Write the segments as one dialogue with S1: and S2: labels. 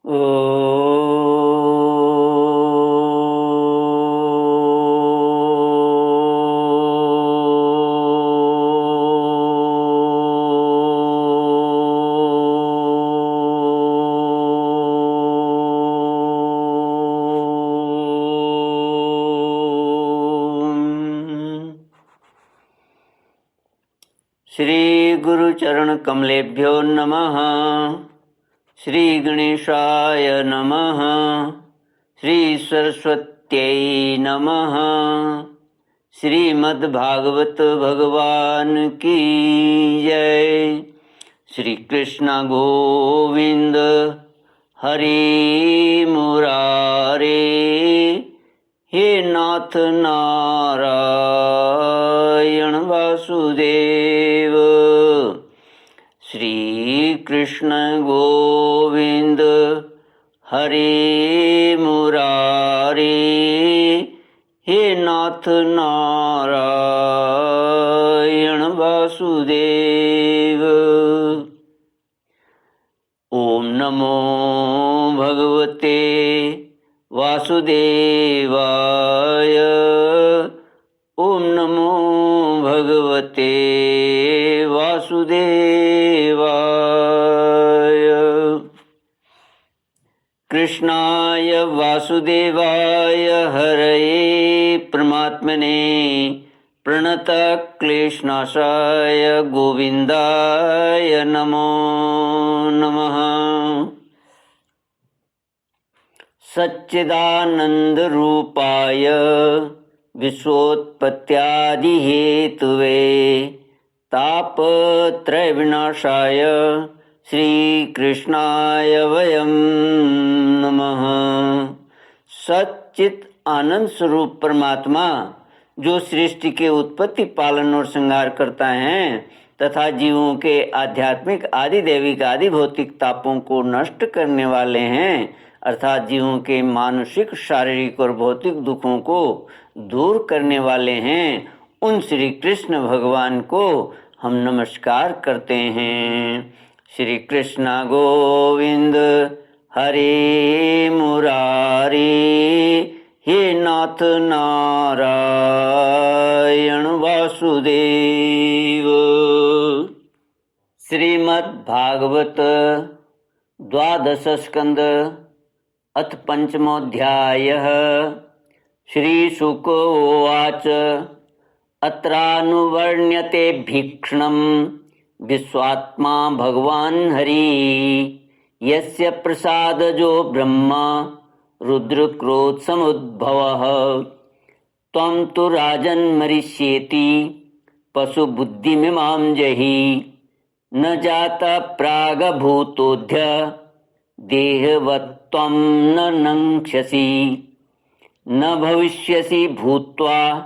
S1: श्री गुरुचरण कमलेभ्यो नमः। श्री गणेशाय नमः। श्री सरस्वत्यै नमः। श्रीमद्भागवत भगवान की जय। श्री कृष्ण गोविंद हरि मुरारे, हे नाथ नारायण वासुदेव। श्री कृष्ण गोविंद हरि मुरारे, हे नाथ नारायण वासुदेव। ओम नमो भगवते वासुदेवाय। ओम नमो भगवते वासुदेवाय। कृष्णाय वासुदेवाय हरये परमात्मने प्रणतक्लेशनाशाय गोविन्दाय नमो नमः। सच्चिदानन्दरूपाय विश्वोत्पत्त्यादिहेतवे तापत्रयविनाशाय श्रीकृष्णाय वयं नमः। सच्चित आनंद स्वरूप परमात्मा जो सृष्टि के उत्पत्ति, पालन और श्रृंगार करता है तथा जीवों के आध्यात्मिक, आदि दैविक, आदि भौतिक तापों को नष्ट करने वाले हैं, अर्थात जीवों के मानसिक, शारीरिक और भौतिक दुखों को दूर करने वाले हैं, उन श्री कृष्ण भगवान को हम नमस्कार करते हैं। श्री कृष्ण गोविंद हरे मुरारी, हे नाथ नारायण वासुदेव। श्रीमद्भागवत द्वादश स्कंद अथ पंचमोऽध्यायः। श्रीशुक उवाच अत्रानुवर्ण्यते भीक्ष्णं विश्वात्मा भगवान् हरि, यस्य प्रसादजो ब्रह्मा रुद्रक्रोधसमुद्भवः। त्वं तु राजन्मरिष्येति पशुबुद्धिमिमां जहि, न जाता प्रागभूतोऽद्य देहवत्त्वं न नङ्क्ष्यसि, न भविष्यसि भूत्वा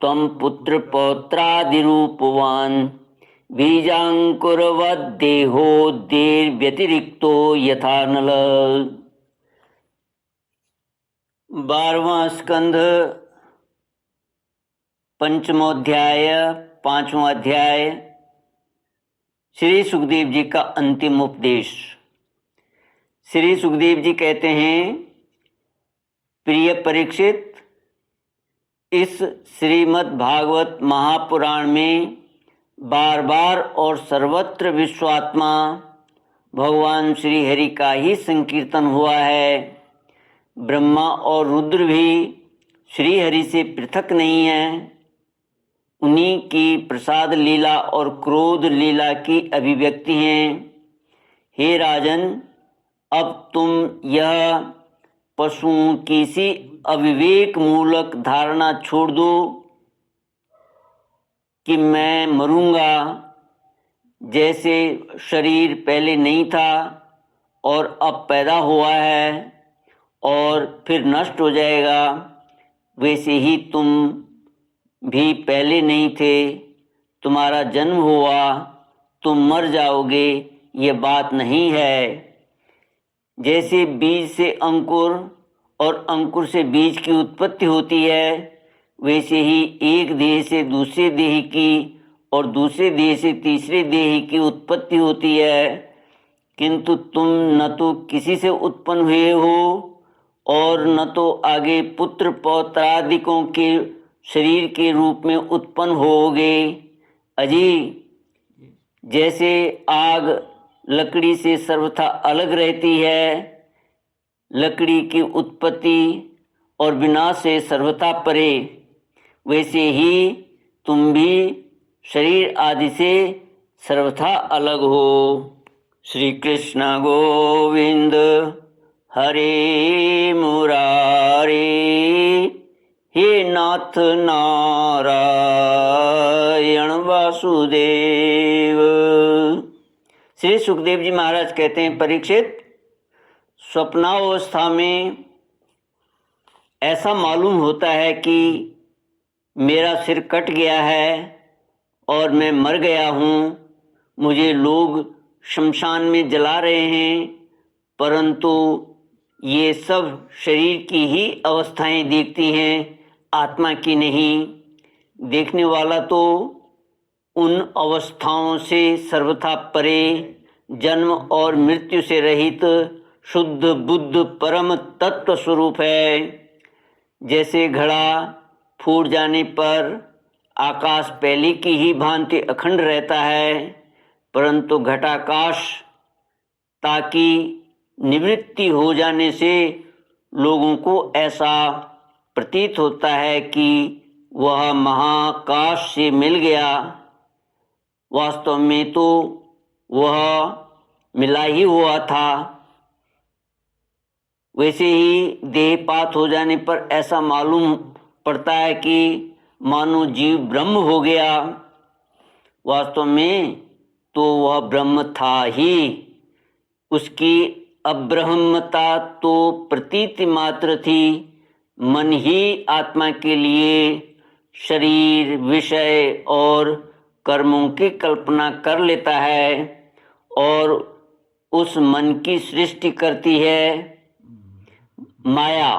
S1: त्वं पुत्रपौत्रादिरूपवान्, बीजाङ्कुरवद्देहोऽद्यैर्व्यतिरिक्तो यथा नल। 12वां स्कंध पंचमोऽध्याय, 5वां अध्याय। श्री सुखदेव जी का अंतिम उपदेश। श्री सुखदेव जी कहते हैं, प्रिय परीक्षित, इस श्रीमद् भागवत महापुराण में बार बार और सर्वत्र विश्वात्मा भगवान श्री हरि का ही संकीर्तन हुआ है। ब्रह्मा और रुद्र भी श्री हरि से पृथक नहीं है, उन्हीं की प्रसाद लीला और क्रोध लीला की अभिव्यक्ति हैं। हे राजन, अब तुम यह पशुओं की सी अविवेक मूलक धारणा छोड़ दो कि मैं मरूंगा, जैसे शरीर पहले नहीं था और अब पैदा हुआ है और फिर नष्ट हो जाएगा, वैसे ही तुम भी पहले नहीं थे, तुम्हारा जन्म हुआ, तुम मर जाओगे, ये बात नहीं है। जैसे बीज से अंकुर और अंकुर से बीज की उत्पत्ति होती है, वैसे ही एक देह से दूसरे देह की और दूसरे देह से तीसरे देह की उत्पत्ति होती है, किंतु तुम न तो किसी से उत्पन्न हुए हो और न तो आगे पुत्र पौत्रादिकों के शरीर के रूप में उत्पन्न होगे। अजी, जैसे आग लकड़ी से सर्वथा अलग रहती है, लकड़ी की उत्पत्ति और विनाश से सर्वथा परे, वैसे ही तुम भी शरीर आदि से सर्वथा अलग हो। श्री कृष्ण गोविंद हरे मुरारे, हे नाथ नारायण वासुदेव। श्री सुखदेव जी महाराज कहते हैं, परीक्षित, स्वप्नावस्था में ऐसा मालूम होता है कि मेरा सिर कट गया है और मैं मर गया हूँ, मुझे लोग शमशान में जला रहे हैं, परंतु ये सब शरीर की ही अवस्थाएं दिखती हैं, आत्मा की नहीं। देखने वाला तो उन अवस्थाओं से सर्वथा परे, जन्म और मृत्यु से रहित शुद्ध बुद्ध परम तत्व स्वरूप है। जैसे घड़ा फूट जाने पर आकाश पहले की ही भांति अखंड रहता है, परंतु घटाकाश ताकि निवृत्ति हो जाने से लोगों को ऐसा प्रतीत होता है कि वह महाकाश से मिल गया। वास्तव में तो वह मिला ही हुआ था। वैसे ही देहपात हो जाने पर ऐसा मालूम पड़ता है कि मानो जीव ब्रह्म हो गया। वास्तव में तो वह ब्रह्म था ही। उसकी अब्रह्मता तो प्रतीति मात्र थी। मन ही आत्मा के लिए शरीर, विषय और कर्मों की कल्पना कर लेता है और उस मन की सृष्टि करती है माया।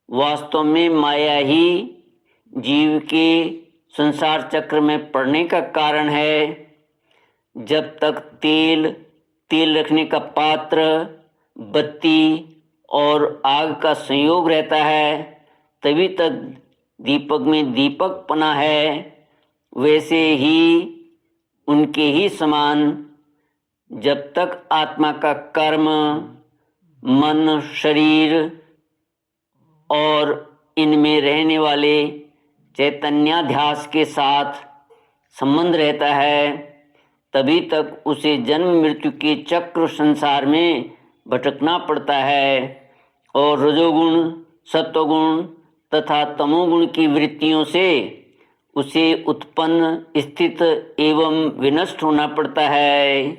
S1: वास्तव में माया ही जीव के संसार चक्र में पड़ने का कारण है। जब तक तेल रखने का पात्र, बत्ती और आग का संयोग रहता है, तभी तक दीपक में दीपकपना है। वैसे ही उनके ही समान जब तक आत्मा का कर्म, मन, शरीर और इनमें रहने वाले चैतन्याध्यास के साथ संबंध रहता है, तभी तक उसे जन्म मृत्यु के चक्र संसार में भटकना पड़ता है और रजोगुण, सत्वगुण तथा तमोगुण की वृत्तियों से उसे उत्पन्न, स्थित एवं विनष्ट होना पड़ता है।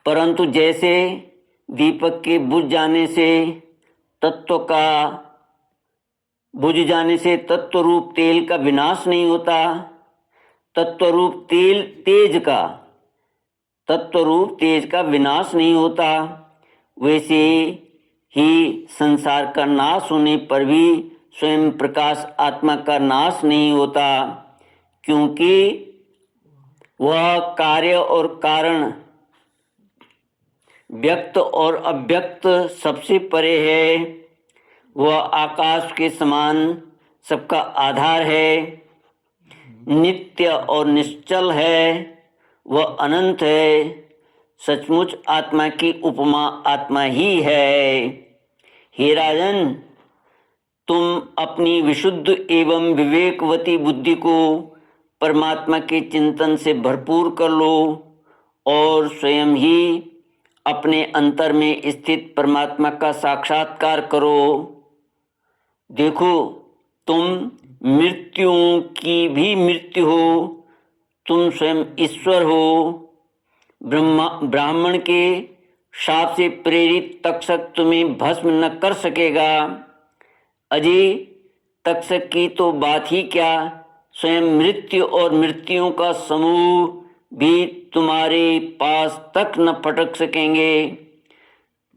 S1: परंतु जैसे दीपक के बुझ जाने से तत्व रूप तेल का विनाश नहीं होता, तत्व रूप तेज का विनाश नहीं होता, वैसे ही संसार का नाश होने पर भी स्वयं प्रकाश आत्मा का नाश नहीं होता, क्योंकि वह कार्य और कारण, व्यक्त और अव्यक्त सबसे परे है। वह आकाश के समान सबका आधार है, नित्य और निश्चल है, वह अनंत है। सचमुच आत्मा की उपमा आत्मा ही है। हे राजन, तुम अपनी विशुद्ध एवं विवेकवती बुद्धि को परमात्मा के चिंतन से भरपूर कर लो और स्वयं ही अपने अंतर में स्थित परमात्मा का साक्षात्कार करो। देखो, तुम मृत्युओं की भी मृत्यु हो, तुम स्वयं ईश्वर हो। ब्राह्मण के शाप से प्रेरित तक्षक तुम्हें भस्म न कर सकेगा। अजय, तक्षक की तो बात ही क्या, स्वयं मृत्यु और मृत्युओं का समूह भी तुम्हारे पास तक न फटक सकेंगे।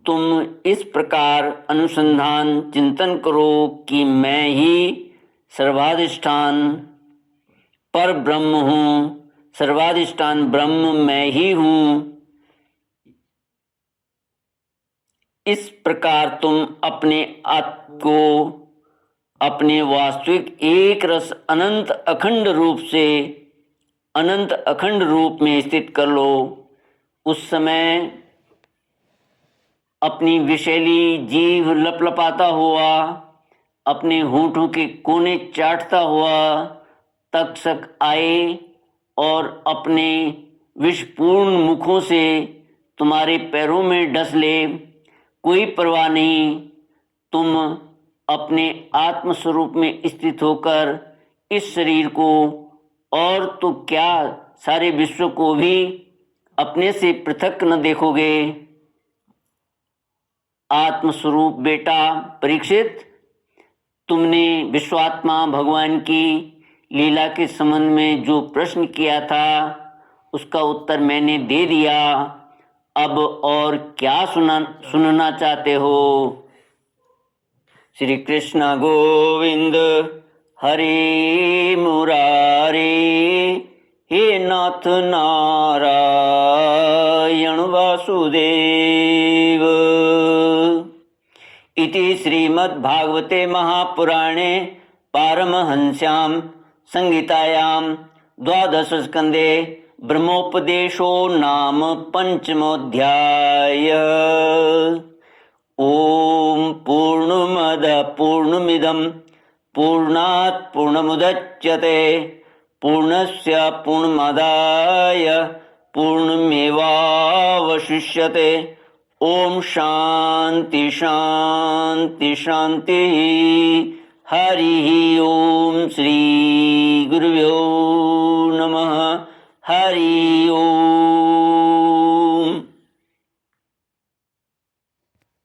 S1: तुम इस प्रकार अनुसंधान चिंतन करो कि मैं ही सर्वाधिष्ठान पर ब्रह्म हूँ, सर्वाधिष्ठान ब्रह्म मैं ही हूँ। इस प्रकार तुम अपने आत्म को अपने वास्तविक एक रस अनंत अखंड रूप में स्थित कर लो। उस समय अपनी विषैली जीभ लपलपाता हुआ, अपने होंठों के कोने चाटता हुआ तक्षक आए और अपने विषपूर्ण मुखों से तुम्हारे पैरों में डस ले। कोई परवाह नहीं, तुम अपने आत्म स्वरूप में स्थित होकर इस शरीर को और तो क्या सारे विश्व को भी अपने से पृथक न देखोगे। आत्मस्वरूप बेटा परीक्षित, तुमने विश्वात्मा भगवान की लीला के संबंध में जो प्रश्न किया था उसका उत्तर मैंने दे दिया। अब और क्या सुनना चाहते हो। श्री कृष्ण गोविंद हरे मुरारे, हे नाथ नारायण वासुदेव। इति श्रीमद्भागवते महापुराणे पारमहंस्यां संहितायां द्वादश स्कंदे ब्रह्मोपदेशो नाम पंचमोऽध्याय। ओम पूर्णमद पूर्णमिदं पूर्णात् पूर्णमुदच्यते पूर्णस्य पूर्णमादाय पूर्णमेवावशिष्यते। ओम शांति शांति शांति। हरि ओम श्री गुरुभ्यो नमः। हरि ओम।